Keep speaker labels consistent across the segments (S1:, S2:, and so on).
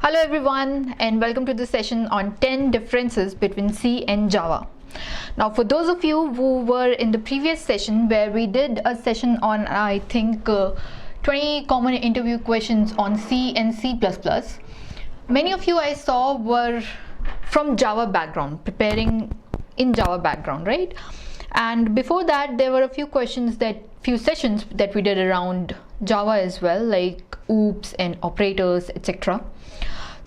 S1: Hello everyone and welcome to the session on 10 differences between C and Java. Now for those of you who were in the previous session where we did a session on 20 common interview questions on C and C++, many of you I saw were from Java background, preparing in Java background, right? And before that there were a few sessions that we did around Java as well, like oops and operators, etc.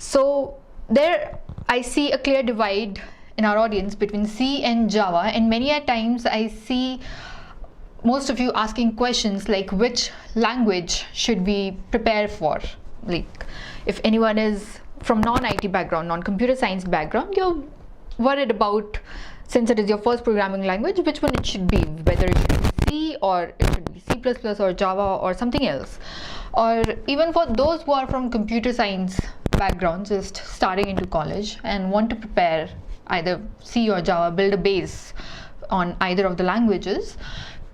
S1: So there I see a clear divide in our audience between C and Java, and many a times I see most of you asking questions like which language should we prepare for. Like if anyone is from non-IT background, non-computer science background, you're worried about, since it is your first programming language, which one it should be, whether it should be C or it should be C++ or Java or something else. Or even for those who are from computer science background, just starting into college and want to prepare either C or Java, build a base on either of the languages,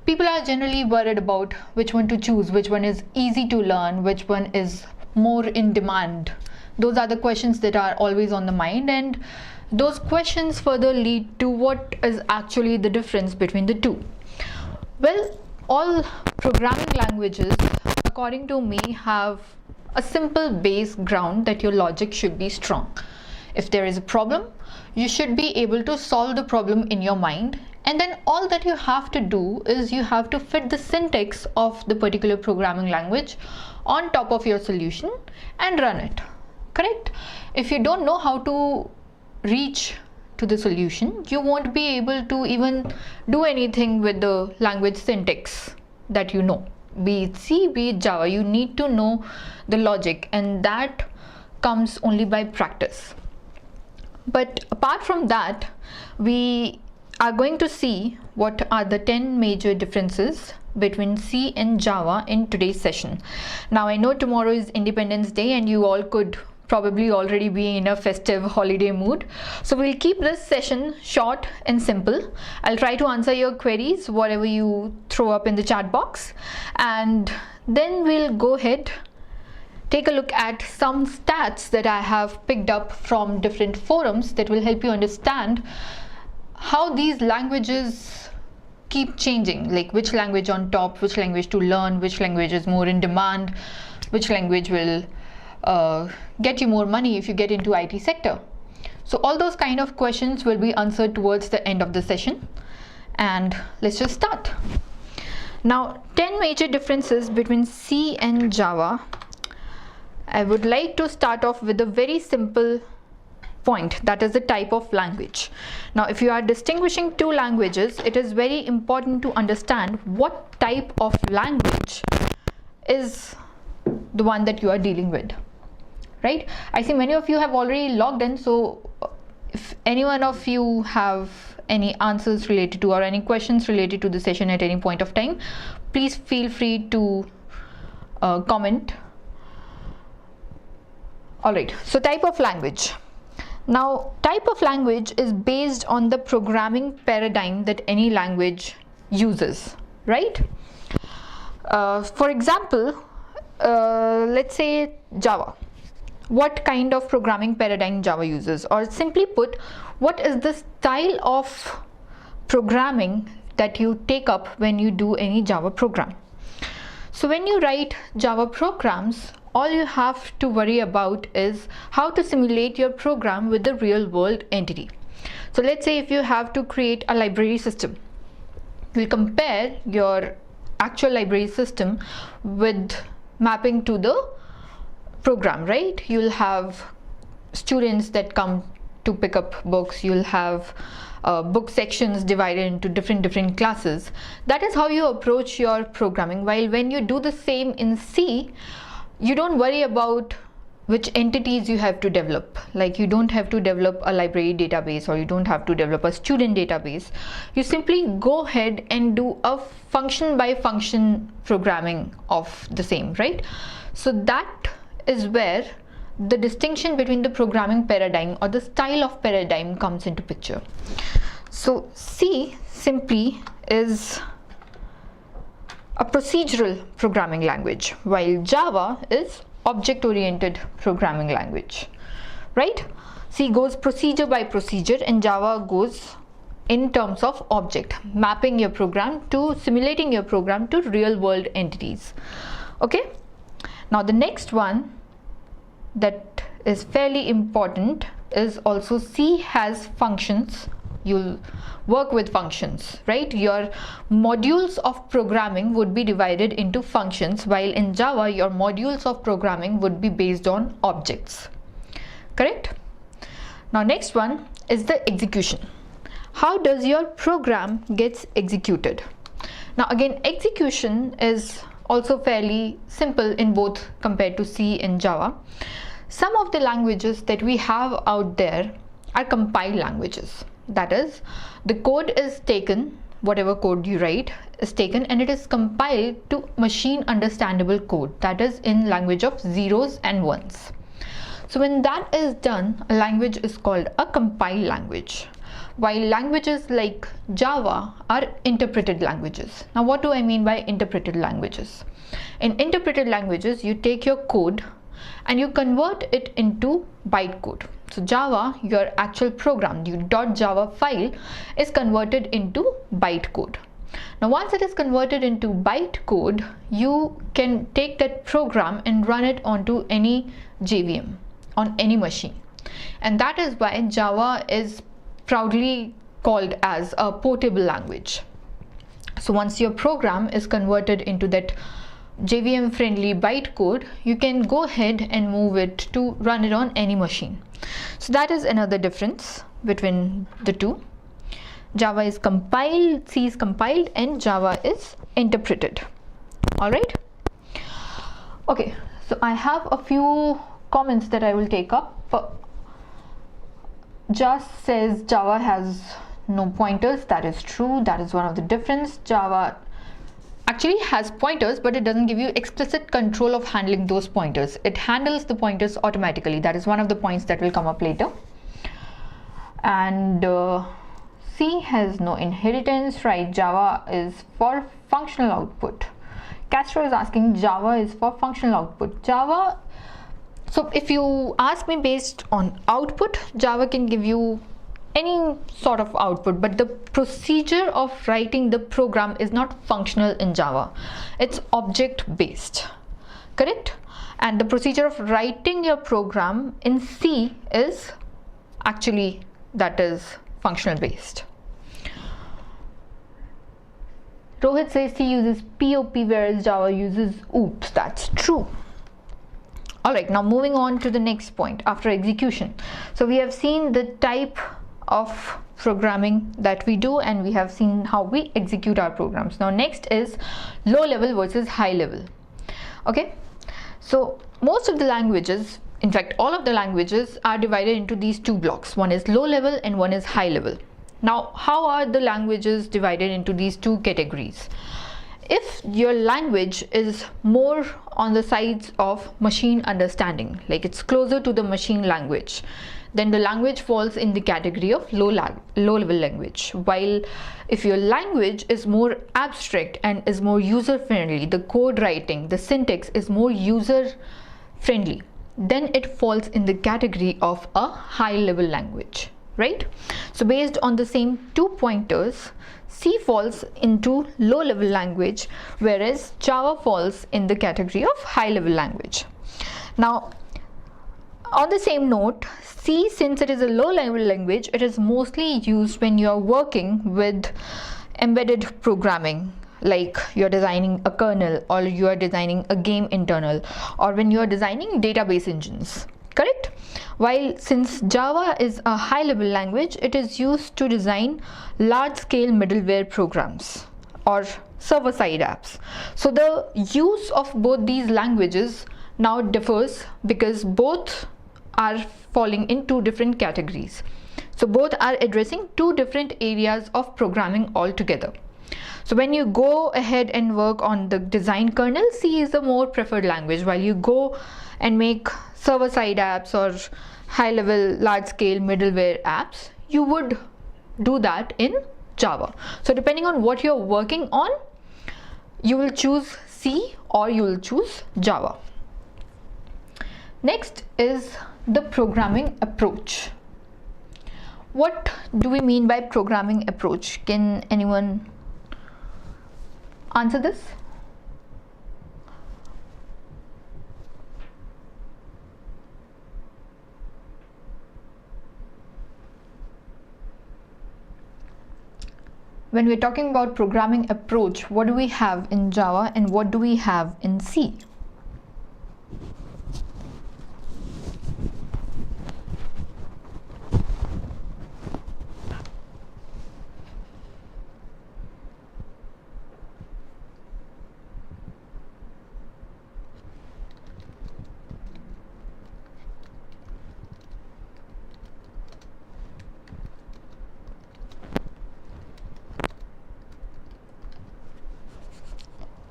S1: people are generally worried about which one to choose, which one is easy to learn, which one is more in demand. Those are the questions that are always on the mind, and those questions further lead to what is actually the difference between the two. Well, all programming languages, according to me, have a simple base ground that your logic should be strong. If there is a problem, you should be able to solve the problem in your mind, and then all that you have to do is you have to fit the syntax of the particular programming language on top of your solution and run it. Correct? If you don't know how to reach to the solution, you won't be able to even do anything with the language syntax that you know. Be it C, be it Java, you need to know the logic, and that comes only by practice. But apart from that, we are going to see what are the 10 major differences between C and Java in today's session. Now I know tomorrow is Independence Day and you all could probably already be in a festive holiday mood, so we'll keep this session short and simple. I'll try to answer your queries, whatever you throw up in the chat box, and then we'll go ahead, take a look at some stats that I have picked up from different forums that will help you understand how these languages keep changing, like which language on top, which language to learn, which language is more in demand, which language will get you more money if you get into IT sector. So all those kind of questions will be answered towards the end of the session, and let's just start. Now 10 major differences between C and Java. I would like to start off with a very simple point, that is the type of language. Now if you are distinguishing two languages, it is very important to understand what type of language is the one that you are dealing with. Right? I see many of you have already logged in, so if any one of you have any answers related to or any questions related to the session at any point of time, please feel free to comment. Alright, so type of language. Now type of language is based on the programming paradigm that any language uses, right? For example, let's say Java. What kind of programming paradigm Java uses, or simply put, what is the style of programming that you take up when you do any Java program. So when you write Java programs, all you have to worry about is how to simulate your program with the real world entity. So let's say if you have to create a library system, you'll compare your actual library system with mapping to the program, right? You'll have students that come to pick up books, you'll have book sections divided into different classes. That is how you approach your programming. While when you do the same in C, you don't worry about which entities you have to develop. Like you don't have to develop a library database, or you don't have to develop a student database. You simply go ahead and do a function by function programming of the same, right? So that is where the distinction between the programming paradigm or the style of paradigm comes into picture. So C simply is a procedural programming language, while Java is object-oriented programming language. right? C goes procedure by procedure, and Java goes in terms of object, mapping your program to simulating your program to real world entities. Okay, now the next one that is fairly important is also C has functions. You'll work with functions, right? Your modules of programming would be divided into functions, while in Java your modules of programming would be based on objects. Correct? Now next one is the execution. How does your program gets executed? Now again, execution is also fairly simple in both compared to C and Java. Some of the languages that we have out there are compiled languages. That is, the code is taken, whatever code you write is taken, and it is compiled to machine understandable code, that is in language of zeros and ones. So when that is done, a language is called a compiled language, while languages like Java are interpreted languages. Now what do I mean by interpreted languages? In interpreted languages, you take your code and you convert it into bytecode. So Java, your actual program, your .java file is converted into bytecode. Now once it is converted into bytecode, you can take that program and run it onto any JVM on any machine. And that is why Java is proudly called as a portable language. So once your program is converted into that JVM friendly bytecode, you can go ahead and move it to run it on any machine. So that is another difference between the two. Java is compiled, C is compiled, and Java is interpreted. Alright. Okay, so I have a few comments that I will take up. Just says Java has no pointers. That is true. That is one of the difference. Java actually has pointers, but it doesn't give you explicit control of handling those pointers. It handles the pointers automatically. That is one of the points that will come up later. And C has no inheritance, right? Java is for functional output. Castro is asking, Java is for functional output. Java, so if you ask me based on output, Java can give you any sort of output, but the procedure of writing the program is not functional in Java. It's object based, correct? And the procedure of writing your program in C is actually, that is functional based. Rohit says C uses POP whereas Java uses oops. That's true. Alright, now moving on to the next point after execution. So we have seen the type of programming that we do, and we have seen how we execute our programs. Now next is low level versus high level. Okay, so most of the languages, in fact all of the languages, are divided into these two blocks. One is low level and one is high level. Now how are the languages divided into these two categories? If your language is more on the sides of machine understanding, like it's closer to the machine language, then the language falls in the category of low level language. While if your language is more abstract and is more user friendly, the code writing, the syntax is more user friendly, then it falls in the category of a high level language, right? So based on the same 2 pointers, C falls into low level language, whereas Java falls in the category of high level language. Now on the same note, C, since it is a low level language, it is mostly used when you are working with embedded programming, like you're designing a kernel or you are designing a game internal, or when you are designing database engines, correct? While since Java is a high level language, it is used to design large scale middleware programs or server side apps. So the use of both these languages now differs because both are falling in two different categories. So both are addressing two different areas of programming altogether. So when you go ahead and work on the design kernel, C is the more preferred language, while you go and make server side apps or high level large scale middleware apps, you would do that in Java. So depending on what you're working on, you will choose C or you will choose Java. Next is the programming approach. What do we mean by programming approach? Can anyone answer this? When we're talking about programming approach, what do we have in Java and what do we have in C?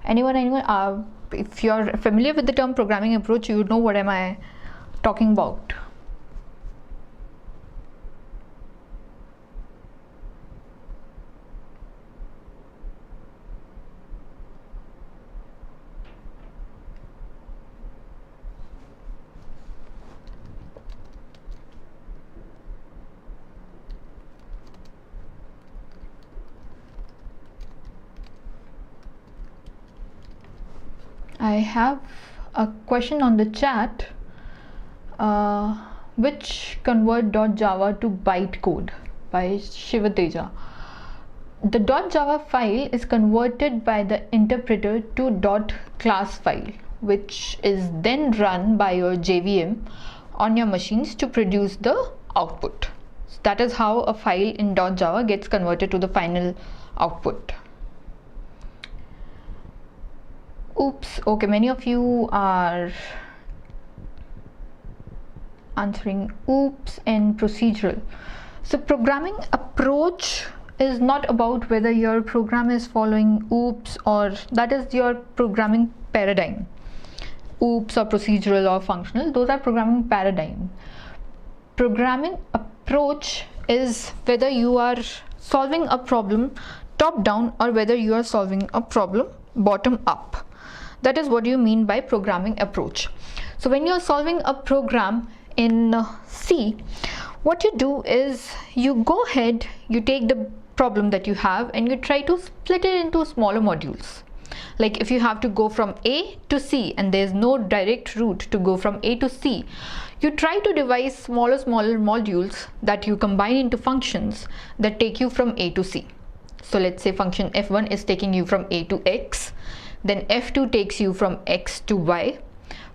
S1: Anyone? If you're familiar with the term programming approach, you would know what am I talking about. I have a question on the chat. Which convert.java to bytecode by Shivateja. The .java file is converted by the interpreter to .class file, which is then run by your JVM on your machines to produce the output. So that is how a file in .java gets converted to the final output. Oops, okay, many of you are answering oops and procedural. So programming approach is not about whether your program is following oops or that is your programming paradigm. Oops or procedural or functional, those are programming paradigm. Programming approach is whether you are solving a problem top down or whether you are solving a problem bottom up. That is what you mean by programming approach. So when you're solving a program in C, what you do is you go ahead, you take the problem that you have and you try to split it into smaller modules. Like if you have to go from A to C and there's no direct route to go from A to C, you try to devise smaller modules that you combine into functions that take you from A to C. So let's say function F1 is taking you from A to X, then F2 takes you from X to Y,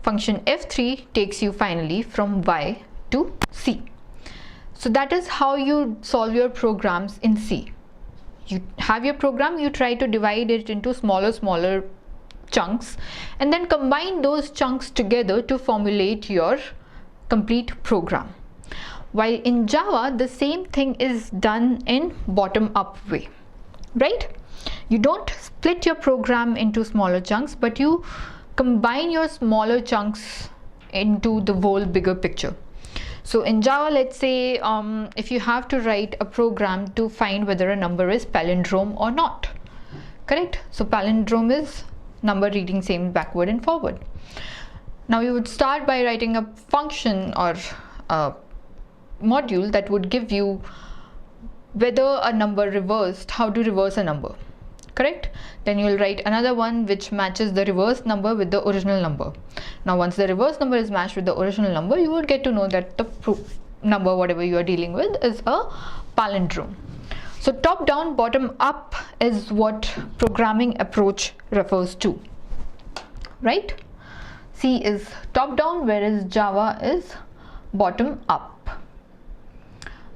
S1: function F3 takes you finally from Y to C. So that is how you solve your programs in C. You have your program, you try to divide it into smaller chunks and then combine those chunks together to formulate your complete program. While in Java, the same thing is done in bottom-up way, right? You don't split your program into smaller chunks, but you combine your smaller chunks into the whole bigger picture. So in Java, let's say if you have to write a program to find whether a number is palindrome or not, correct? So palindrome is number reading same backward and forward. Now you would start by writing a function or a module that would give you whether a number reversed, how to reverse a number, correct? Then you will write another one which matches the reverse number with the original number. Now once the reverse number is matched with the original number, you would get to know that the number whatever you are dealing with is a palindrome. So top down, bottom up is what programming approach refers to, right? C is top down, whereas Java is bottom up.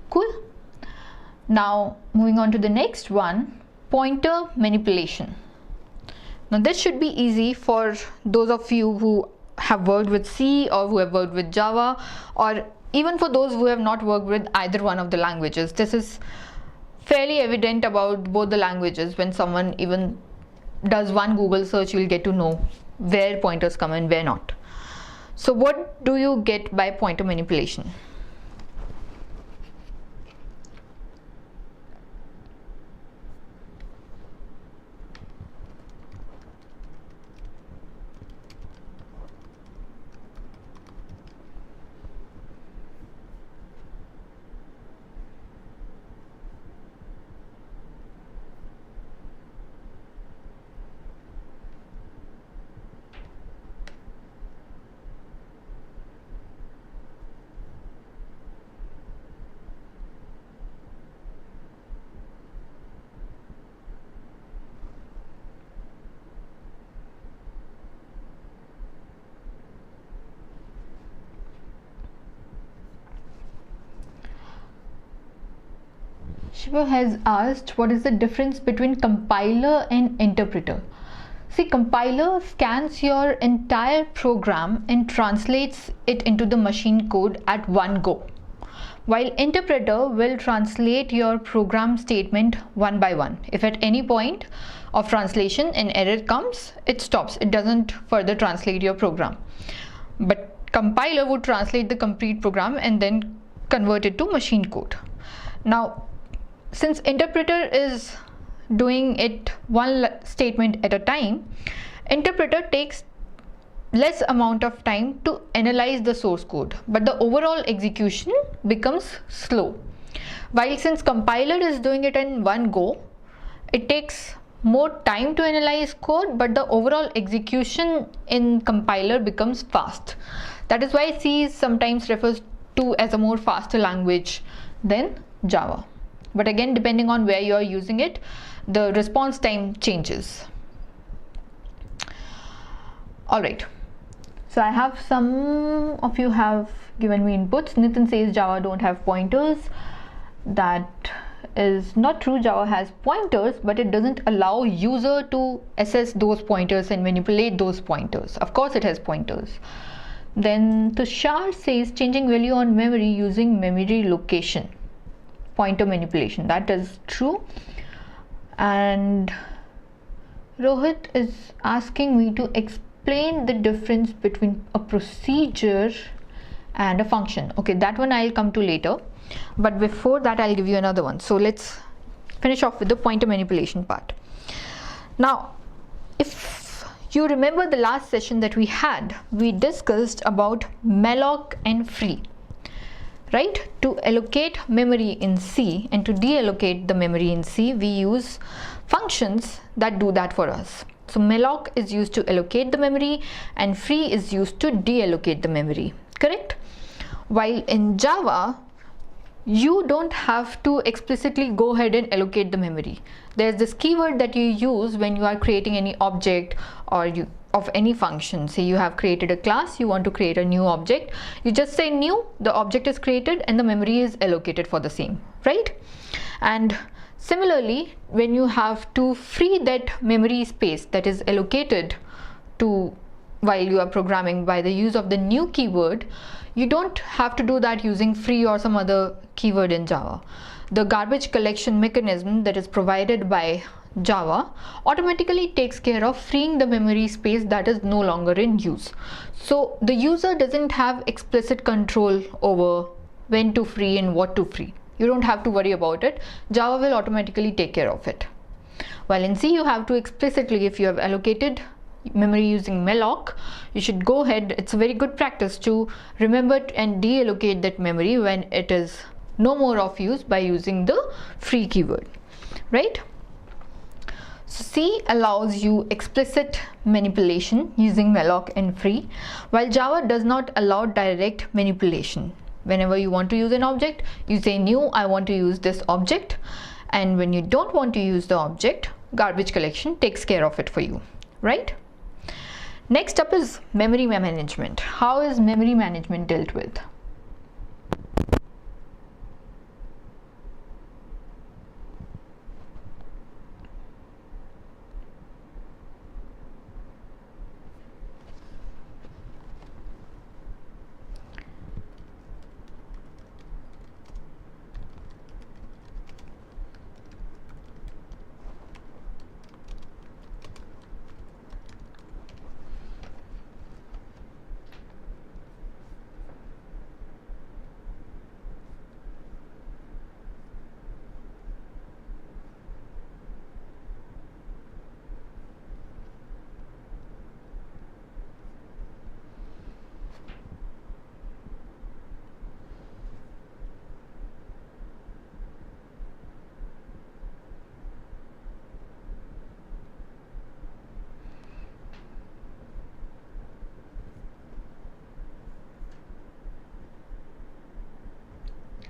S1: Cool. Now moving on to the next one, pointer manipulation. Now this should be easy for those of you who have worked with C or who have worked with Java, or even for those who have not worked with either one of the languages. This is fairly evident about both the languages. When someone even does one Google search, you'll get to know where pointers come and where not. So what do you get by pointer manipulation? Shiva has asked, what is the difference between compiler and interpreter? See, compiler scans your entire program and translates it into the machine code at one go, while interpreter will translate your program statement one by one. If at any point of translation an error comes, it stops. It doesn't further translate your program. But compiler would translate the complete program and then convert it to machine code. Now, since interpreter is doing it one statement at a time, interpreter takes less amount of time to analyze the source code, but the overall execution becomes slow. While since compiler is doing it in one go, it takes more time to analyze code, but the overall execution in compiler becomes fast. That is why C is sometimes refers to as a more faster language than Java. But again, depending on where you are using it, the response time changes. Alright, so I have some of you have given me inputs. Nitin says Java don't have pointers. That is not true. Java has pointers, but it doesn't allow user to assess those pointers and manipulate those pointers. Of course it has pointers. Then Tushar says changing value on memory using memory location, pointer manipulation. That is true. And Rohit is asking me to explain the difference between a procedure and a function. Okay, that one I'll come to later, but before that I'll give you another one. So let's finish off with the pointer manipulation part. Now, if you remember the last session that we had, we discussed about malloc and free, right? To allocate memory in C and to deallocate the memory in C, we use functions that do that for us. So malloc is used to allocate the memory and free is used to deallocate the memory, correct? While in Java, you don't have to explicitly go ahead and allocate the memory. There's this keyword that you use when you are creating any object or of any function. Say you have created a class, you want to create a new object, you just say new, the object is created and the memory is allocated for the same, right? And similarly, when you have to free that memory space that is allocated to while you are programming by the use of the new keyword, you don't have to do that using free or some other keyword in Java. The garbage collection mechanism that is provided by Java automatically takes care of freeing the memory space that is no longer in use. So the user doesn't have explicit control over when to free and what to free. You don't have to worry about it. Java will automatically take care of it. While in C, you have to explicitly, if you have allocated memory using malloc, you should go ahead. It's a very good practice to remember and deallocate that memory when it is no more of use by using the free keyword, right? So C allows you explicit manipulation using malloc and free, while Java does not allow direct manipulation. Whenever you want to use an object, you say new, I want to use this object, and when you don't want to use the object, garbage collection takes care of it for you, right? Next up is memory management. How is memory management dealt with?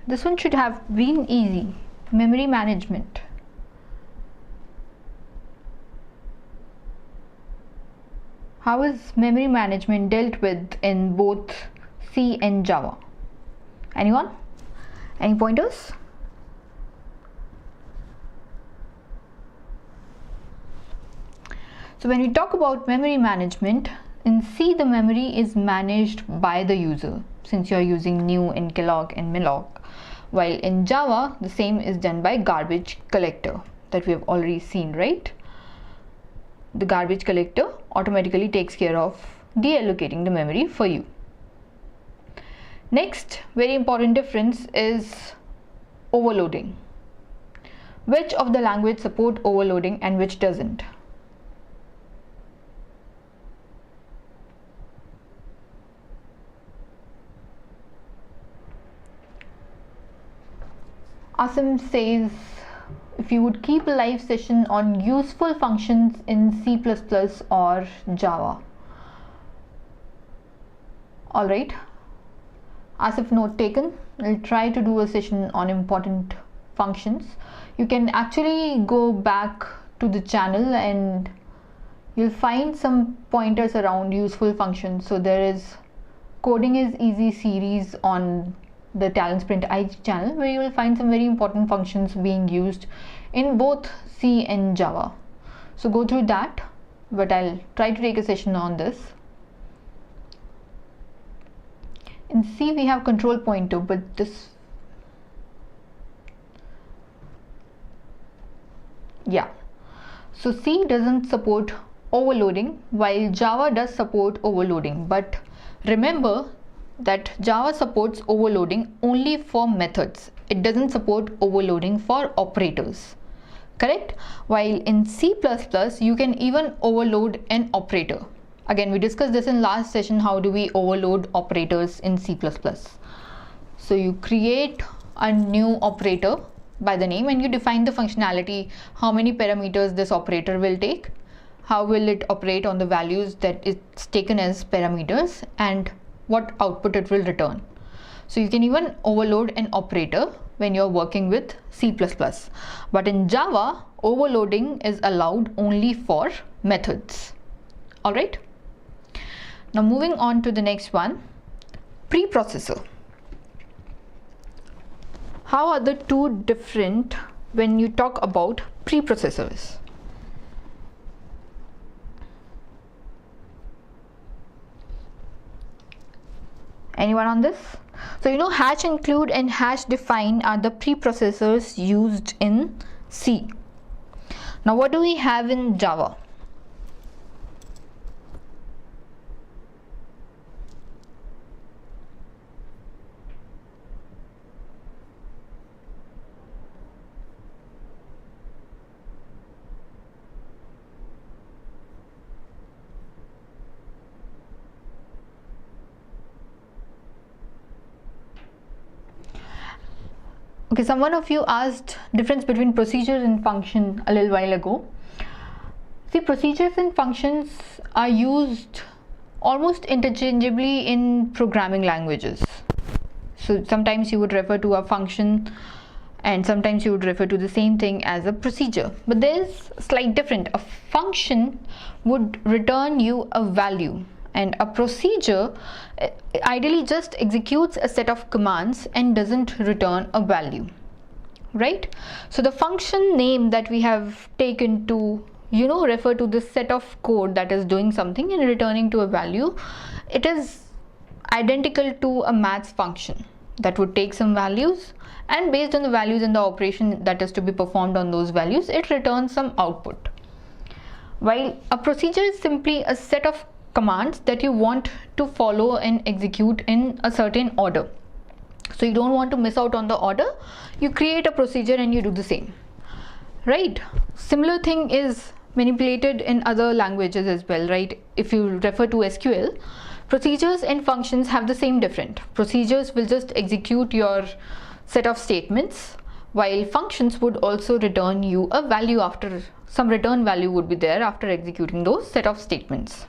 S1: This one should have been easy. Memory management. How is memory management dealt with in both C and Java? Anyone? Any pointers? So when we talk about memory management, in C the memory is managed by the user, since you are using new, inclog and malloc, while in Java the same is done by garbage collector that we have already seen, right? The garbage collector automatically takes care of deallocating the memory for you. Next very important difference is overloading. Which of the language support overloading and which doesn't? Asim says, if you would keep a live session on useful functions in C++ or Java. Alright, Asif, note taken. I'll try to do a session on important functions. You can actually go back to the channel and you'll find some pointers around useful functions. So there is Coding is Easy series on the TalentSprint IG channel, where you will find some very important functions being used in both C and Java. So go through that, but I'll try to take a session on this. In C we have control pointer, but this, yeah. So C doesn't support overloading, while Java does support overloading. But remember that Java supports overloading only for methods. It doesn't support overloading for operators, correct? While in C++ you can even overload an operator. Again, we discussed this in last session, how do we overload operators in C++. So you create a new operator by the name and you define the functionality, how many parameters this operator will take, how will it operate on the values that it's taken as parameters, and what output it will return. So you can even overload an operator when you're working with C++. But in Java, overloading is allowed only for methods. Alright. Now moving on to the next one, preprocessor. How are the two different when you talk about preprocessors? Anyone on this? So you know, hash include and hash define are the preprocessors used in C. Now what do we have in Java? Okay, someone of you asked difference between procedures and function a little while ago. See, procedures and functions are used almost interchangeably in programming languages. So sometimes you would refer to a function and sometimes you would refer to the same thing as a procedure. But there's a slight difference. A function would return you a value, and a procedure ideally just executes a set of commands and doesn't return a value, right? So the function name that we have taken to, you know, refer to this set of code that is doing something and returning to a value, it is identical to a maths function that would take some values, and based on the values and the operation that is to be performed on those values, it returns some output. While a procedure is simply a set of commands that you want to follow and execute in a certain order. So you don't want to miss out on the order, you create a procedure and you do the same, right? Similar thing is manipulated in other languages as well, right? If you refer to SQL, procedures and functions have the same difference. Procedures will just execute your set of statements, while functions would also return you a value after some return value would be there after executing those set of statements.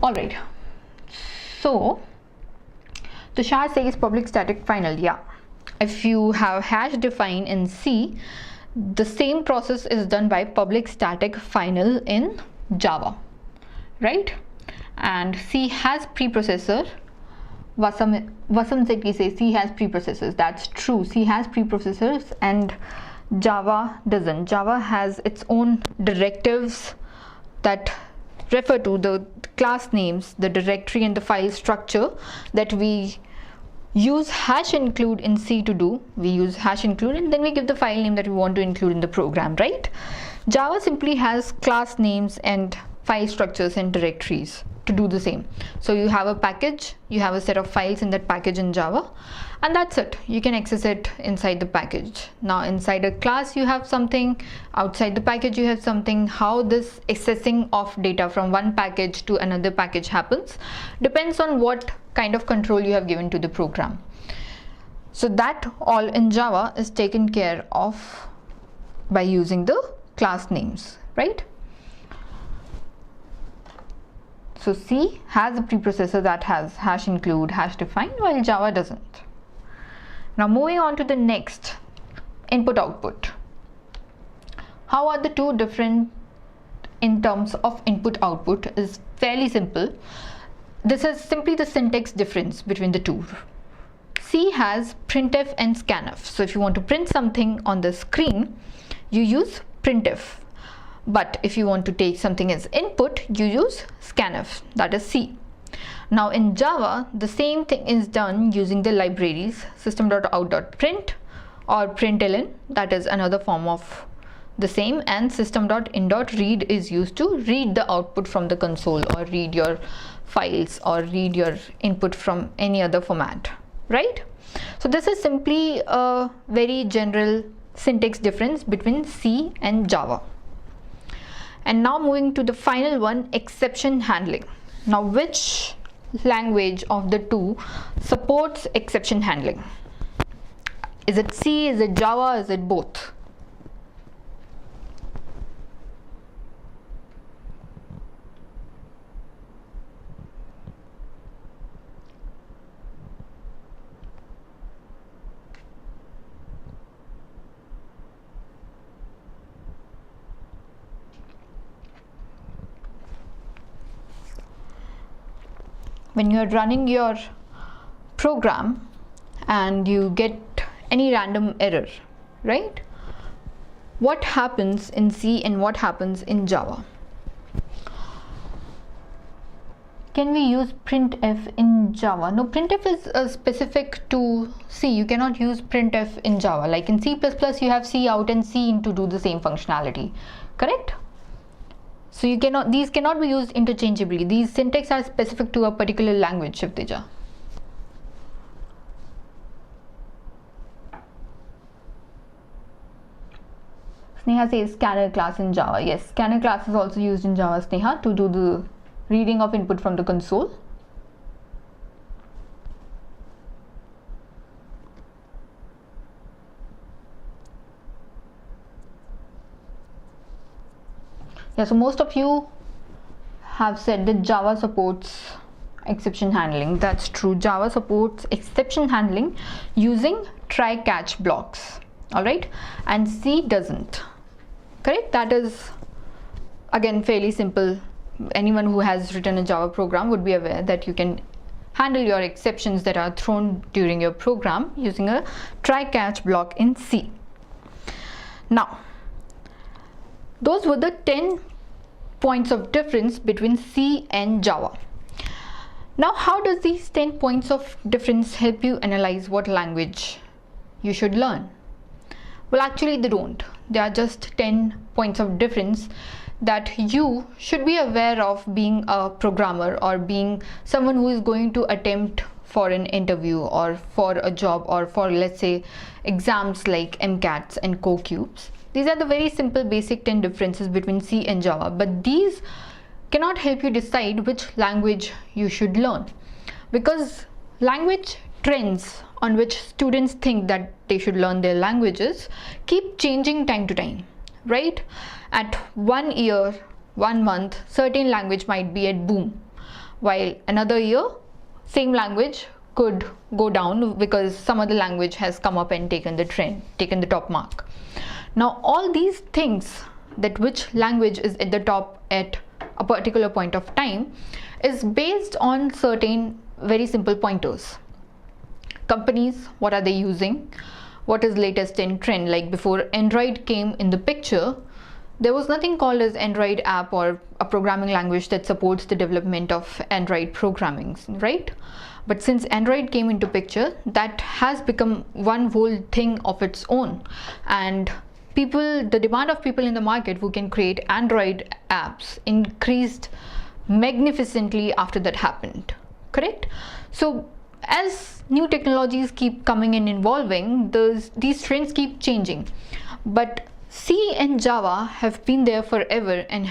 S1: Alright, so Tushar says public static final. Yeah, if you have hash define in C, the same process is done by public static final in Java, right? And C has preprocessor. Vasam Zeki says C has preprocessors. That's true, C has preprocessors, and Java doesn't. Java has its own directives that refer to the class names, the directory and the file structure that we use hash include in C to do. We use hash include and then we give the file name that we want to include in the program, right? Java simply has class names and file structures and directories to do the same. So you have a package, you have a set of files in that package in Java, and that's it. You can access it inside the package. Now inside a class you have something, outside the package you have something. How this accessing of data from one package to another package happens depends on what kind of control you have given to the program. So that all in Java is taken care of by using the class names, right? So C has a preprocessor that has hash include, hash define, while Java doesn't. Now moving on to the next, input output. How are the two different in terms of input output is fairly simple. This is simply the syntax difference between the two. C has printf and scanf. So if you want to print something on the screen, you use printf. But if you want to take something as input, you use scanf, that is C. Now in Java, the same thing is done using the libraries system.out.print or println, that is another form of the same, and system.in.read is used to read the output from the console or read your files or read your input from any other format, right? So this is simply a very general syntax difference between C and Java. And now moving to the final one, exception handling. Now which language of the two supports exception handling? Is it C, is it Java, is it both? When you are running your program and you get any random error, right? What happens in C and what happens in Java? Can we use printf in Java? No, printf is specific to C. You cannot use printf in Java. Like in C++, you have C out and C in to do the same functionality, correct? So you cannot, these cannot be used interchangeably. These syntax are specific to a particular language, Shivteja. Sneha says scanner class in Java. Yes, scanner class is also used in Java, Sneha, to do the reading of input from the console. Yeah, so most of you have said that Java supports exception handling. That's true. Java supports exception handling using try-catch blocks. All right, and C doesn't. Correct? That is again fairly simple. Anyone who has written a Java program would be aware that you can handle your exceptions that are thrown during your program using a try-catch block in C. Now, those were the 10 points of difference between C and Java. Now, how does these 10 points of difference help you analyze what language you should learn? Well, actually they don't. They are just 10 points of difference that you should be aware of being a programmer or being someone who is going to attempt for an interview or for a job or for, let's say, exams like MCATs and CoCubes. These are the very simple basic 10 differences between C and Java, but these cannot help you decide which language you should learn, because language trends on which students think that they should learn their languages keep changing time to time, right? At 1 year, 1 month, certain language might be at boom, while another year, same language could go down because some other language has come up and taken the trend, taken the top mark. Now, all these things, that which language is at the top at a particular point of time, is based on certain very simple pointers. Companies, what are they using? what is latest in trend. Like before Android came in the picture, there was nothing called as Android app or a programming language that supports the development of Android programming, right? But since Android came into picture, that has become one whole thing of its own, and the demand of people in the market who can create Android apps increased magnificently after that happened, correct? So as new technologies keep coming and evolving, these trends keep changing, but C and Java have been there forever and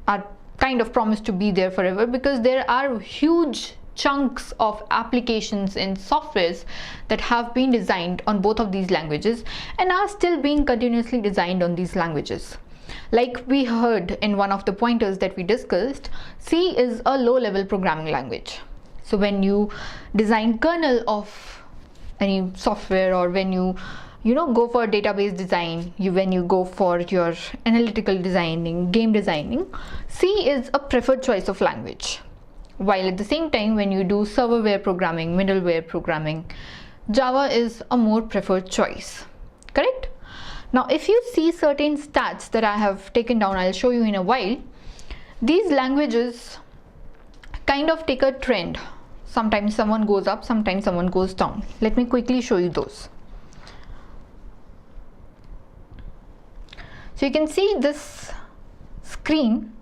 S1: are kind of promised to be there forever, because there are huge chunks of applications and softwares that have been designed on both of these languages and are still being continuously designed on these languages. Like we heard in one of the pointers that we discussed, C is a low-level programming language. So when you design kernel of any software, or when you go for database design, when you go for your analytical designing, game designing, C is a preferred choice of language. While at the same time, when you do serverware programming, middleware programming, Java is a more preferred choice, correct? Now, if you see certain stats that I have taken down, I'll show you in a while. These languages kind of take a trend. Sometimes someone goes up, sometimes someone goes down. Let me quickly show you those. So you can see this screen,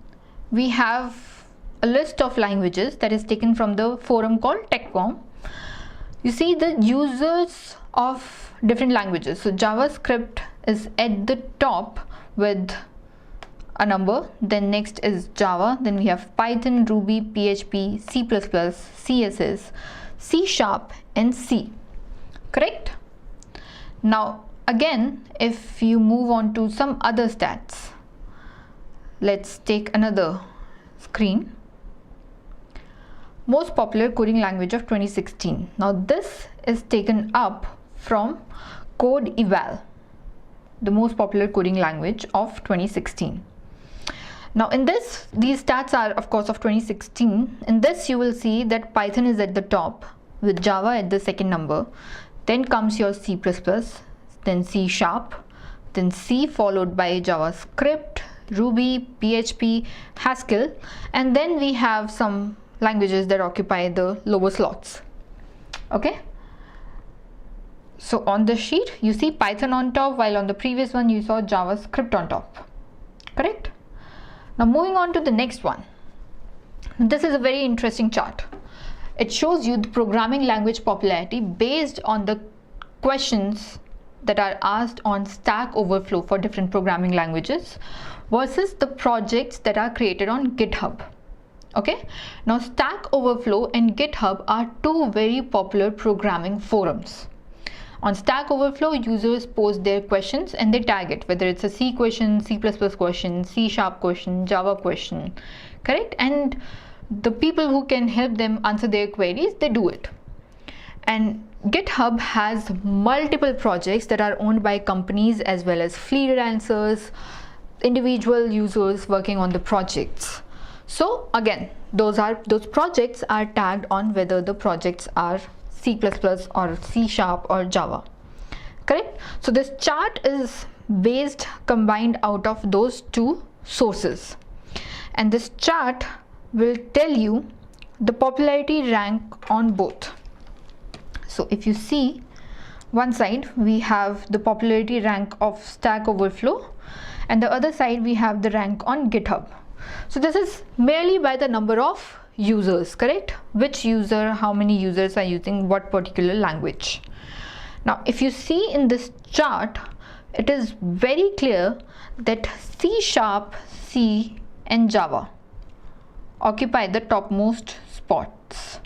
S1: we have a list of languages that is taken from the forum called TechForm. You see the users of different languages. So JavaScript is at the top with a number, then next is Java, then we have Python, Ruby, PHP, C++, CSS, C# and C, correct? Now again, if you move on to some other stats, let's take another screen. Most popular coding language of 2016. Now this is taken up from Code Eval, the most popular coding language of 2016. Now in this, these stats are of course of 2016. In this you will see that Python is at the top with Java at the second number. Then comes your C++, then C#, then C followed by JavaScript, Ruby, PHP, Haskell, and then we have some languages that occupy the lower slots. Okay, so on the sheet you see Python on top, while on the previous one you saw JavaScript on top, correct? Now moving on to the next one. This is a very interesting chart. It shows you the programming language popularity based on the questions that are asked on Stack Overflow for different programming languages versus the projects that are created on GitHub. Okay, now Stack Overflow and GitHub are two very popular programming forums. On Stack Overflow, users post their questions and they tag it, whether it's a C question, C++ question, C# question, Java question, correct? And the people who can help them answer their queries, they do it. And GitHub has multiple projects that are owned by companies as well as freelancers, individual users working on the projects. So again, those projects are tagged on whether the projects are C++ or C# or Java, correct? So this chart is combined out of those two sources, and this chart will tell you the popularity rank on both. So if you see one side, we have the popularity rank of Stack Overflow, and the other side we have the rank on GitHub. So this is merely by the number of users, correct? Which user, how many users are using what particular language. Now if you see in this chart, it is very clear that C#, C and Java occupy the topmost spots.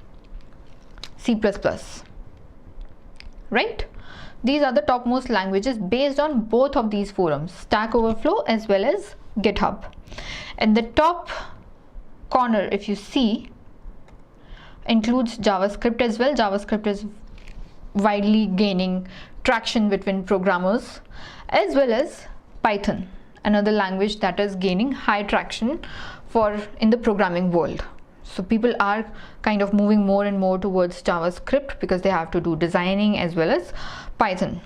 S1: C++, right? These are the topmost languages based on both of these forums, Stack Overflow as well as GitHub. And the top corner, if you see, includes JavaScript as well. JavaScript is widely gaining traction between programmers, as well as Python, another language that is gaining high traction in the programming world, So people are kind of moving more and more towards JavaScript because they have to do designing as well as Python,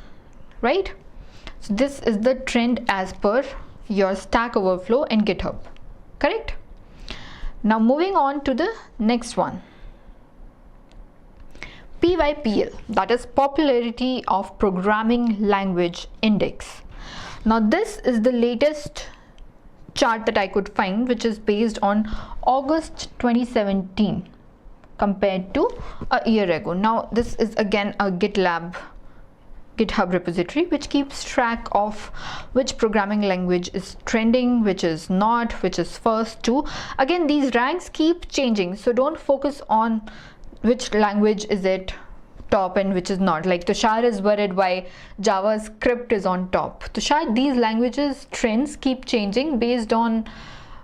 S1: right? So this is the trend as per your Stack Overflow and GitHub, correct? Now moving on to the next one. PYPL, that is Popularity of Programming Language Index. Now this is the latest chart that I could find, which is based on August 2017 compared to a year ago. Now this is again a GitHub repository which keeps track of which programming language is trending, which is not, which is first to. Again, these ranks keep changing, so don't focus on which language is it top and which is not. Like Tushar is worried why JavaScript is on top. Tushar, these languages trends keep changing based on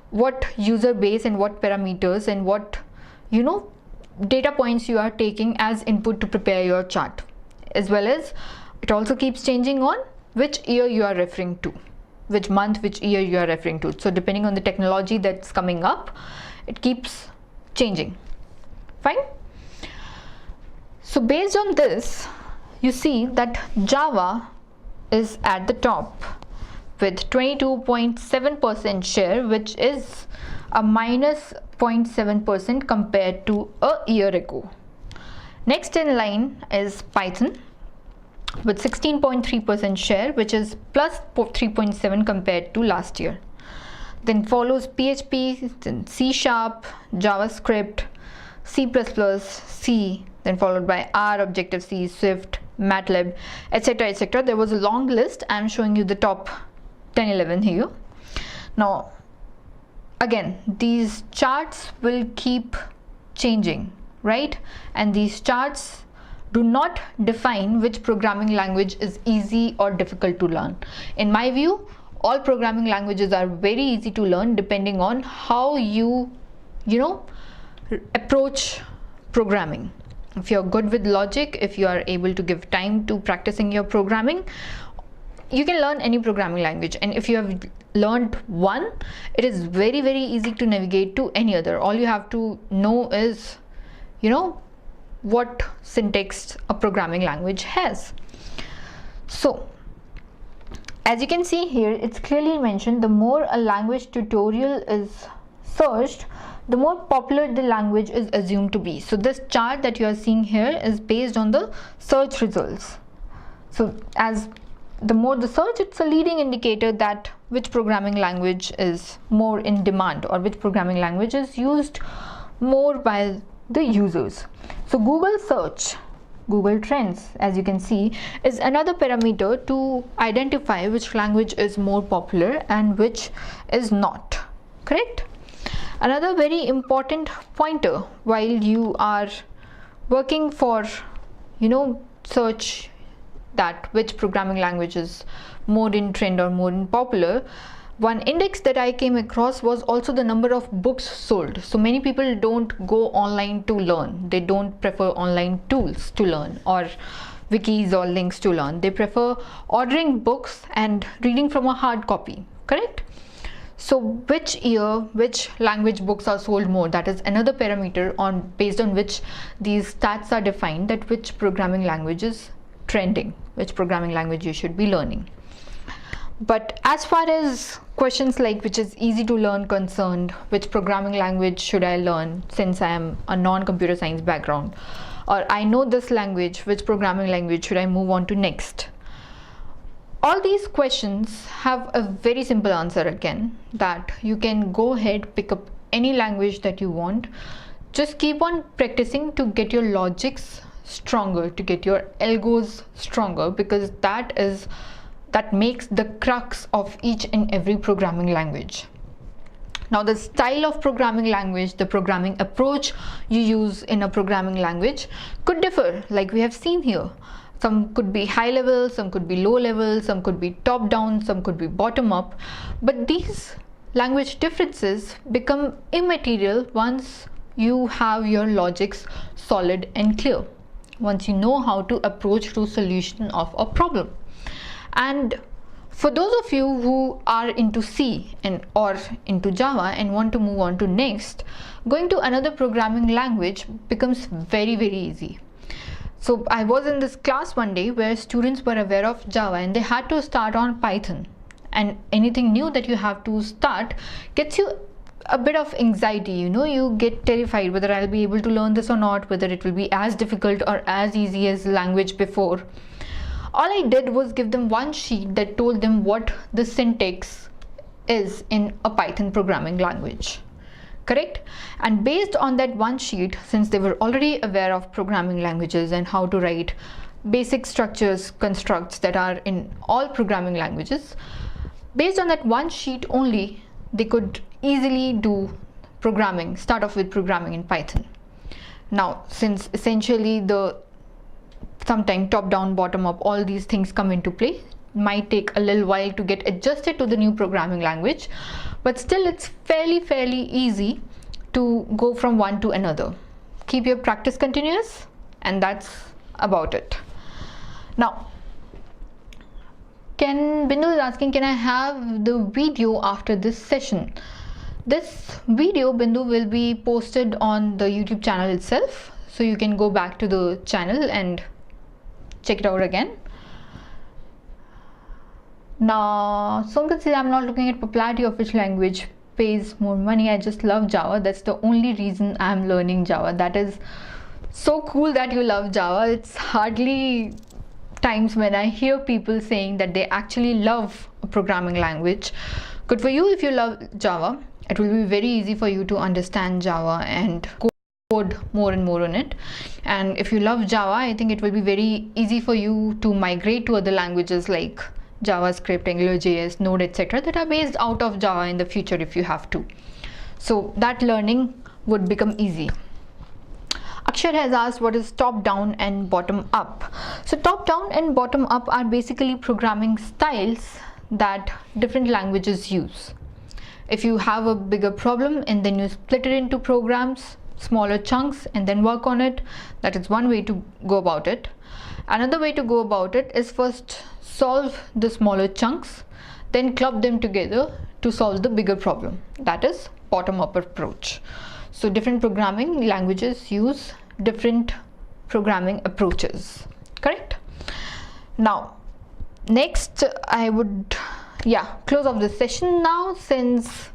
S1: what user base and what parameters and what data points you are taking as input to prepare your chart, as well as it also keeps changing on which year you are referring to, which month, which year you are referring to. So depending on the technology that's coming up, it keeps changing. Fine. So based on this, you see that Java is at the top with 22.7% share, which is a minus 0.7% compared to a year ago. Next in line is Python with 16.3% share, which is plus 3.7 compared to last year. Then follows PHP, then C#, JavaScript, C++, C, then followed by R, Objective-C, Swift, MATLAB, etc, etc. There was a long list. I am showing you the top 10-11 here. Now again, these charts will keep changing, right? And these charts do not define which programming language is easy or difficult to learn. In my view, all programming languages are very easy to learn depending on how you approach programming. If you're good with logic, if you are able to give time to practicing your programming, you can learn any programming language. And if you have learned one, it is very, very easy to navigate to any other. All you have to know is, what syntax a programming language has. So as you can see here, it's clearly mentioned the more a language tutorial is searched, the more popular the language is assumed to be. So this chart that you are seeing here is based on the search results. So as the more the search, it's a leading indicator that which programming language is more in demand or which programming language is used more by the users. So Google search, Google Trends, as you can see, is another parameter to identify which language is more popular and which is not, correct? Another very important pointer while you are working for search that which programming language is more in trend or more in popular, one index that I came across was also the number of books sold. So many people don't go online to learn. They don't prefer online tools to learn or wikis or links to learn. They prefer ordering books and reading from a hard copy, correct? So which year, which language books are sold more, that is another parameter based on which these stats are defined, that which programming language is trending, which programming language you should be learning. But as far as questions like which is easy to learn concerned, which programming language should I learn since I am a non-computer science background, or I know this language, which programming language should I move on to next? All these questions have a very simple answer again, that you can go ahead, pick up any language that you want. Just keep on practicing to get your logics stronger, to get your algos stronger, because that makes the crux of each and every programming language. Now the style of programming language, the programming approach you use in a programming language could differ, like we have seen here. Some could be high level, some could be low level, some could be top down, some could be bottom up. But these language differences become immaterial once you have your logics solid and clear, once you know how to approach to solution of a problem. And For those of you who are into C or into Java and want to move on to next, going to another programming language becomes very easy. So I was in this class one day where students were aware of Java and they had to start on Python, and anything new that you have to start gets you a bit of anxiety. You get terrified whether I'll be able to learn this or not, whether it will be as difficult or as easy as language before. All I did was give them one sheet that told them what the syntax is in a Python programming language. Correct? And based on that one sheet, since they were already aware of programming languages and how to write basic structures, constructs that are in all programming languages, based on that one sheet only, they could easily do programming, start off with programming in Python. Now, since essentially sometime top down, bottom up, all these things come into play, might take a little while to get adjusted to the new programming language, but still it's fairly easy to go from one to another. Keep your practice continuous, and that's about it. Now, Bindu is asking, can I have the video after this session? This video, Bindu, will be posted on the YouTube channel itself, so you can go back to the channel and check it out again. Now, Sonkat says, I'm not looking at popularity of which language pays more money. I just love Java. That's the only reason I'm learning Java. That is so cool that you love Java. It's hardly times when I hear people saying that they actually love a programming language. Good for you if you love Java. It will be very easy for you to understand Java and code more and more on it. And if you love Java, I think it will be very easy for you to migrate to other languages like JavaScript, AngularJS, Node, etc. that are based out of Java in the future if you have to. So that learning would become easy. Akshar has asked, what is top down and bottom up? So top down and bottom up are basically programming styles that different languages use. If you have a bigger problem and then you split it into programs, smaller chunks, and then work on it, that is one way to go about it. Another way to go about it is first solve the smaller chunks, then club them together to solve the bigger problem. That is bottom-up approach. So different programming languages use different programming approaches. Correct? Now, next I would close off this session now, since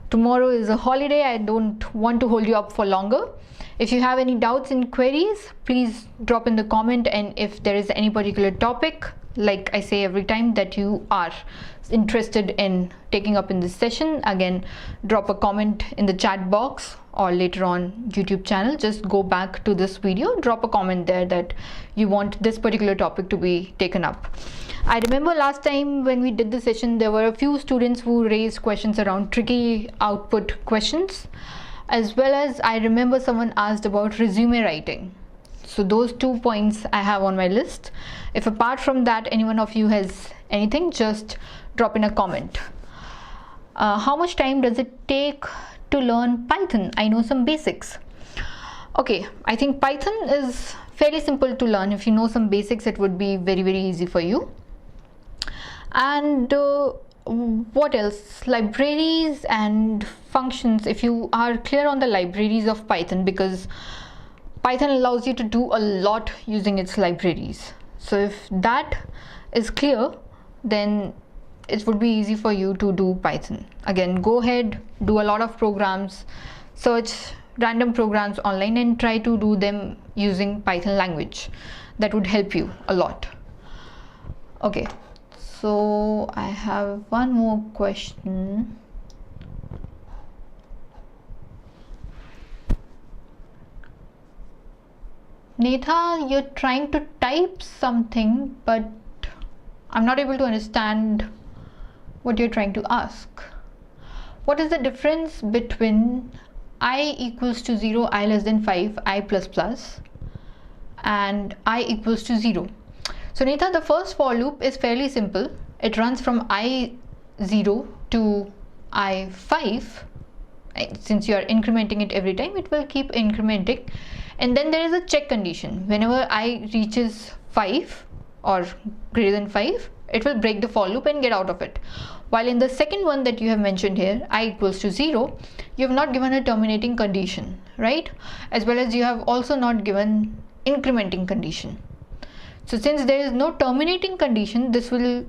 S1: tomorrow is a holiday. I don't want to hold you up for longer. If you have any doubts and queries, please drop in the comment, and if there is any particular topic, like I say every time, that you are interested in taking up in this session, again drop a comment in the chat box or later on YouTube channel. Just go back to this video, drop a comment there that you want this particular topic to be taken up. I remember last time when we did the session, there were a few students who raised questions around tricky output questions, as well as I remember someone asked about resume writing. So those 2 points I have on my list. If apart from that any one of you has anything, just drop in a comment. How much time does it take to learn Python? I know some basics. Okay, I think Python is fairly simple to learn. If you know some basics, it would be very easy for you. And what else? Libraries and functions, if you are clear on the libraries of Python, because Python allows you to do a lot using its libraries. So if that is clear, then it would be easy for you to do Python. Again, go ahead, do a lot of programs, search random programs online and try to do them using Python language. That would help you a lot. Okay, so I have one more question. Netha, you're trying to type something, but I'm not able to understand what you're trying to ask. What is the difference between I equals to 0, I less than 5, I plus plus, and I equals to 0? So Netha, the first for loop is fairly simple. It runs from I0 to I5. Since you are incrementing it every time, it will keep incrementing. And then there is a check condition. Whenever I reaches 5 or greater than 5, It will break the for loop and get out of it. While in the second one that you have mentioned here, I equals to 0, you have not given a terminating condition, right? As well as you have also not given incrementing condition. So since there is no terminating condition, this will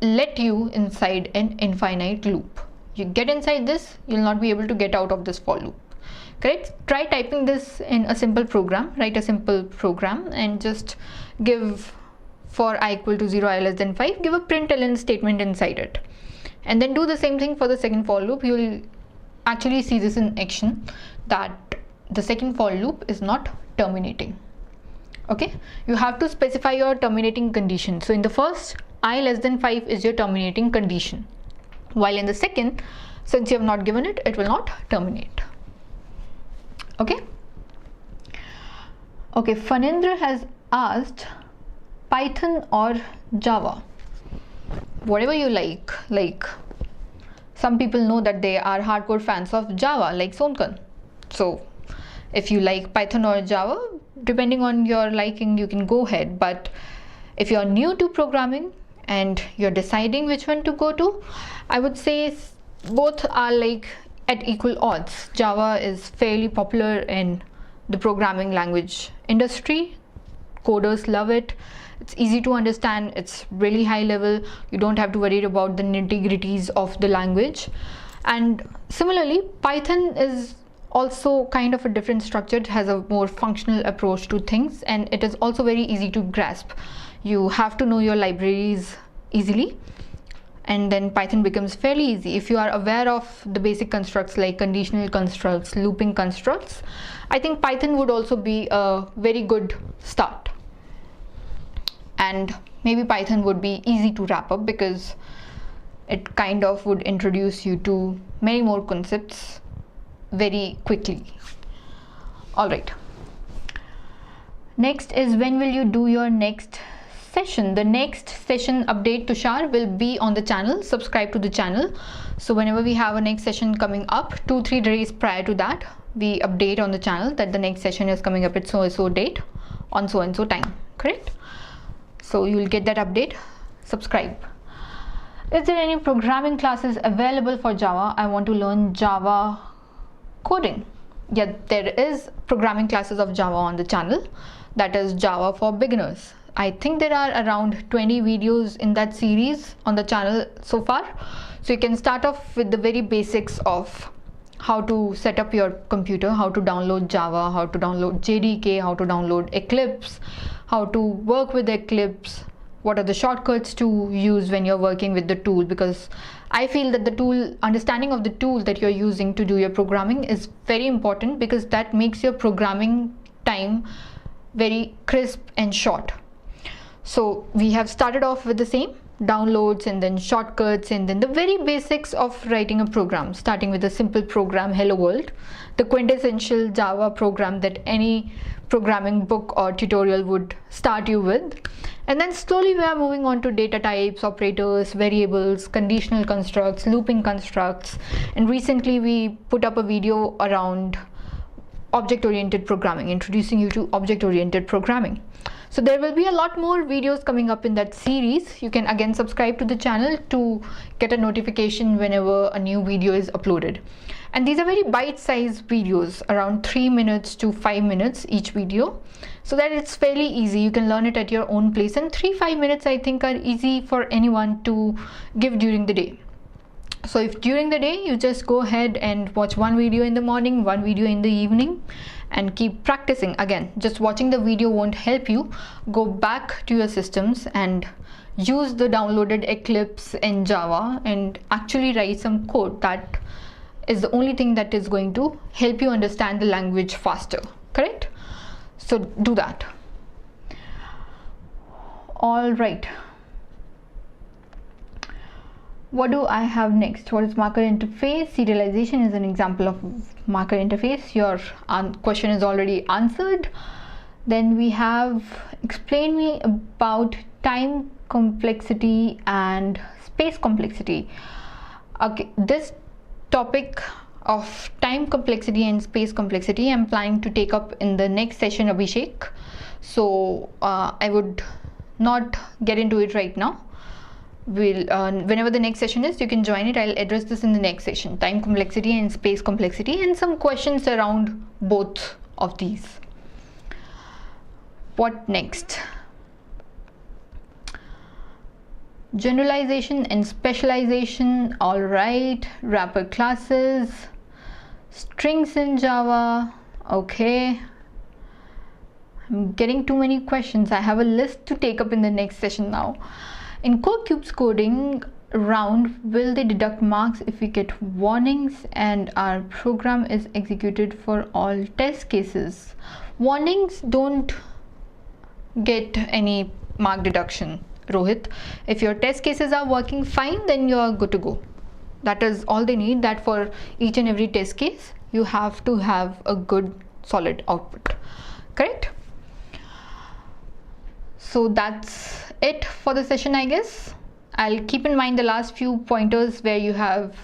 S1: let you inside an infinite loop. You get inside this, you'll not be able to get out of this for loop. Correct? Try typing this in a simple program. Write a simple program and just give for I equal to 0, I less than 5, give a println statement inside it. And then do the same thing for the second for loop. You will actually see this in action, that the second for loop is not terminating. Okay, you have to specify your terminating condition. So in the first, I less than 5 is your terminating condition, while in the second, since you have not given it, it will not terminate. Okay. Okay, Fanendra has asked Python or Java, whatever you like. Like some people know that they are hardcore fans of Java, like Sonkan. So if you like Python or Java, depending on your liking, you can go ahead. But if you're new to programming and you're deciding which one to go to, I would say both are like at equal odds. Java is fairly popular in the programming language industry. Coders love it. It's easy to understand. It's really high level. You don't have to worry about the nitty-gritties of the language. And similarly, Python is also kind of a different structure. It has a more functional approach to things, and it is also very easy to grasp. You have to know your libraries easily, and then Python becomes fairly easy. If you are aware of the basic constructs like conditional constructs, looping constructs, I think Python would also be a very good start. And maybe Python would be easy to wrap up because it kind of would introduce you to many more concepts very quickly. All right. Next is, when will you do your next session? The next session update, Tushar, will be on the channel. Subscribe to the channel. So whenever we have a next session coming up, 2-3 days prior to that, we update on the channel that the next session is coming up at so and so date on so and so time. Correct? So you will get that update. Subscribe. Is there any programming classes available for Java? I want to learn Java coding. Yeah, there is programming classes of Java on the channel. That is Java for beginners. I think there are around 20 videos in that series on the channel so far. So you can start off with the very basics of how to set up your computer, how to download Java, how to download JDK, how to download Eclipse, how to work with Eclipse, what are the shortcuts to use when you're working with the tool, because I feel that the tool, understanding of the tool that you're using to do your programming is very important, because that makes your programming time very crisp and short. So we have started off with the same downloads and then shortcuts and then the very basics of writing a program, starting with a simple program, hello world, the quintessential Java program that any programming book or tutorial would start you with. And then slowly we are moving on to data types, operators, variables, conditional constructs, looping constructs, and recently we put up a video around object-oriented programming, introducing you to object-oriented programming. So there will be a lot more videos coming up in that series. You can again subscribe to the channel to get a notification whenever a new video is uploaded. And these are very bite-sized videos, around 3 minutes to 5 minutes each video, so that it's fairly easy. You can learn it at your own place, and 3-5 minutes I think are easy for anyone to give during the day. So if during the day you just go ahead and watch one video in the morning, one video in the evening, and keep practicing. Again, just watching the video won't help you. Go back to your systems and use the downloaded Eclipse in Java and actually write some code. That is the only thing that is going to help you understand the language faster. Correct? So do that. All right. What do I have next? What is marker interface? Serialization is an example of marker interface. Your question is already answered. Then we have, explain me about time complexity and space complexity. Okay, this topic of time complexity and space complexity I'm planning to take up in the next session, Abhishek. So I would not get into it right now. whenever the next session is, you can join it. I'll address this in the next session, time complexity and space complexity, and some questions around both of these. What next? Generalization and specialization. All right. Wrapper classes, strings in Java. Okay, I'm getting too many questions. I have a list to take up in the next session now. In Core Cubes coding round, will they deduct marks if we get warnings and our program is executed for all test cases? Warnings don't get any mark deduction, Rohit. If your test cases are working fine, then you are good to go. That is all they need, that for each and every test case you have to have a good solid output. Correct? So that's it for the session, I guess. I'll keep in mind the last few pointers where you have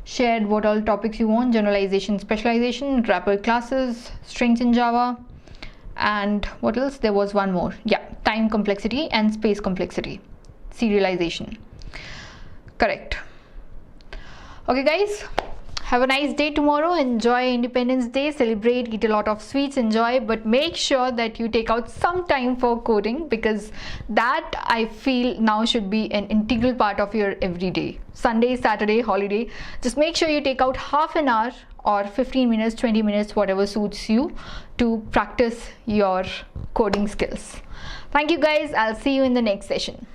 S1: shared what all topics you want: generalization, specialization, wrapper classes, strings in Java, and what else? There was one more. Yeah, time complexity and space complexity, serialization. Correct. Okay guys, have a nice day tomorrow. Enjoy Independence Day, celebrate, eat a lot of sweets, enjoy, but make sure that you take out some time for coding, because that I feel now should be an integral part of your everyday. Sunday, Saturday, holiday, just make sure you take out half an hour or 15 minutes, 20 minutes, whatever suits you, to practice your coding skills. Thank you guys. I'll see you in the next session.